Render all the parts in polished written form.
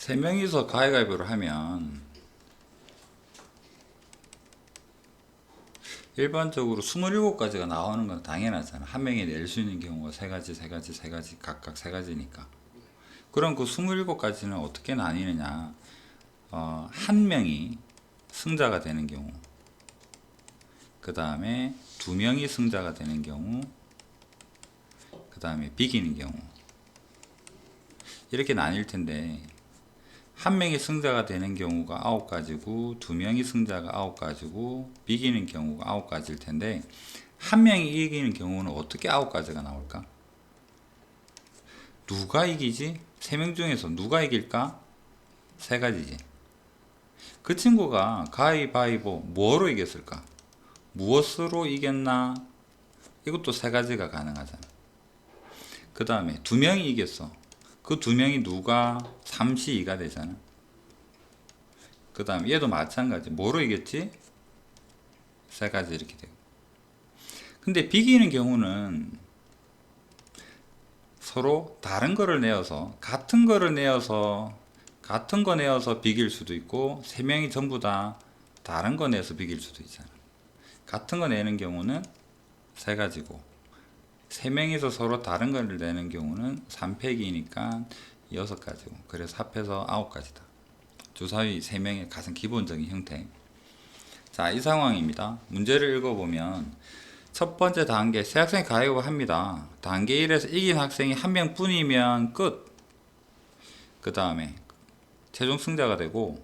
세 명이서 가위바위보를 하면 일반적으로 27가지가 나오는 건 당연하잖아. 한 명이 낼 수 있는 경우가 세 가지, 세 가지, 세 가지, 각각 세 가지니까. 그럼 그 27가지는 어떻게 나뉘느냐? 한 명이 승자가 되는 경우, 그 다음에 두 명이 승자가 되는 경우, 그 다음에 비기는 경우. 이렇게 나뉠 텐데, 한 명이 승자가 되는 경우가 9가지고, 두 명이 승자가 9가지고, 비기는 경우가 9가지일 텐데, 한 명이 이기는 경우는 어떻게 9가지가 나올까? 누가 이기지? 세 명 중에서 누가 이길까? 세 가지지. 그 친구가 가위바위보 뭐로 이겼을까? 무엇으로 이겼나? 이것도 세 가지가 가능하잖아. 그 다음에 두 명이 이겼어. 그 두 명이 누가 3시 2가 되잖아. 그 다음 얘도 마찬가지. 뭐로 이겼지? 세 가지 이렇게 되고. 근데 비기는 경우는 서로 다른 거를 내어서 같은 거를 내어서 같은 거 내어서 비길 수도 있고 세 명이 전부 다 다른 거 내서 비길 수도 있잖아. 같은 거 내는 경우는 세 가지고 세 명이서 서로 다른 걸 내는 경우는 3팩이니까 6가지고 그래서 합해서 9가지다. 주사위 3명의 가장 기본적인 형태. 자, 이 상황입니다. 문제를 읽어보면 첫 번째 단계 세 학생이 가위바위보 합니다. 단계 1에서 이긴 학생이 한 명뿐이면 끝. 그 다음에 최종 승자가 되고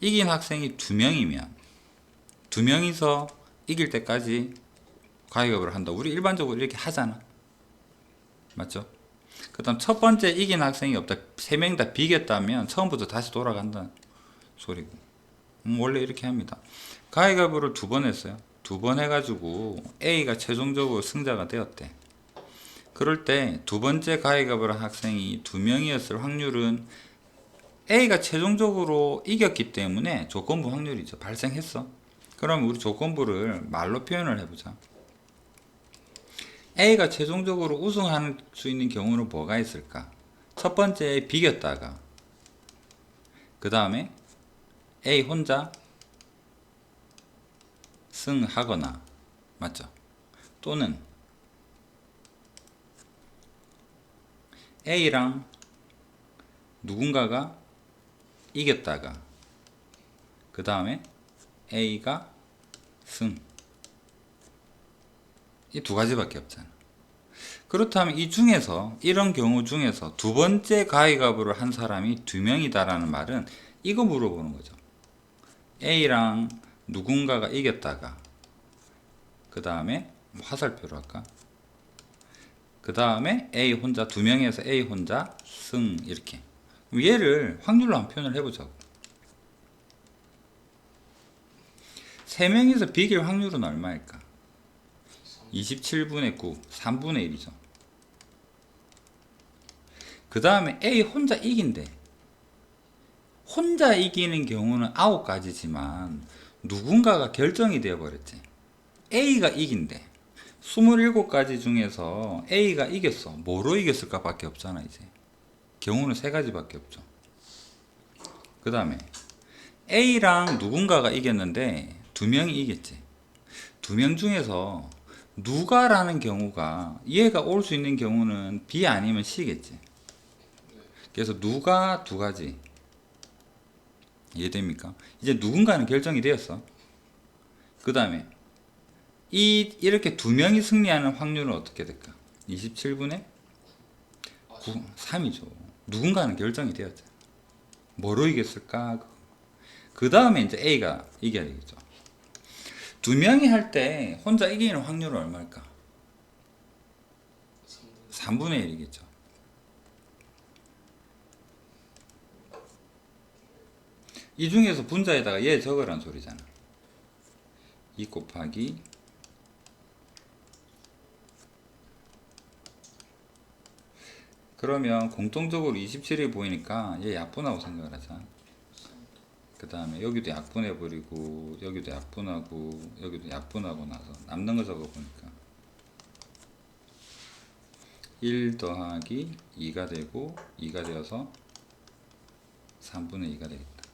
이긴 학생이 2명이면 2명이서 이길 때까지 가위바위보를 한다. 우리 일반적으로 이렇게 하잖아. 맞죠? 그 다음 첫 번째 이긴 학생이 없다. 3명 다 비겼다면 처음부터 다시 돌아간다 소리고. 원래 이렇게 합니다. 가위바위보를 2번 했어요. 2번 해가지고 A가 최종적으로 승자가 되었대. 그럴 때 두 번째 가위바위보를 학생이 2명이었을 확률은 A가 최종적으로 이겼기 때문에 조건부 확률이죠. 발생했어. 그럼 우리 조건부를 말로 표현을 해보자. A가 최종적으로 우승할 수 있는 경우는 뭐가 있을까? 첫 번째 비겼다가 그 다음에 A 혼자 승하거나 맞죠? 또는 A랑 누군가가 이겼다가 그 다음에 A가 승. 이 두 가지밖에 없잖아. 그렇다면 이 중에서 이런 경우 중에서 두 번째 가위바위보를 한 사람이 2명이다라는 말은 이거 물어보는 거죠. A랑 누군가가 이겼다가 그 다음에 화살표로 할까? 그 다음에 A 혼자 2명에서 A 혼자 승 이렇게. 얘를 확률로 한번 표현을 해보자고. 3명이서 비길 확률은 얼마일까? 27분의 9, 3분의 1이죠. 그 다음에 A 혼자 이긴대. 혼자 이기는 경우는 9가지지만 누군가가 결정이 되어버렸지. A가 이긴대. 27가지 중에서 A가 이겼어. 뭐로 이겼을까 밖에 없잖아 이제. 경우는 3가지밖에 없죠. 그 다음에 A랑 누군가가 이겼는데 2명이 이겼지. 2명 중에서 누가라는 경우가 얘가 올 수 있는 경우는 B 아니면 C겠지. 그래서 누가 2가지. 이해됩니까? 이제 누군가는 결정이 되었어. 그 다음에 이렇게 2명이 승리하는 확률은 어떻게 될까? 27분의 9, 3이죠. 누군가는 결정이 되었죠. 뭐로 이겼을까? 그 다음에 이제 A가 이겨야 되겠죠. 2명이 할 때 혼자 이기는 확률은 얼마일까? 3분의 1이겠죠. 이 중에서 분자에다가 얘 적으란 소리잖아. 2 곱하기 그러면 공통적으로 27이 보이니까 얘 약분하고 생각을 하자. 그 다음에 여기도 약분해버리고 여기도 약분하고 여기도 약분하고 나서 남는 거 적어보니까 1 더하기 2가 되고 2가 되어서 3분의 2가 되겠다.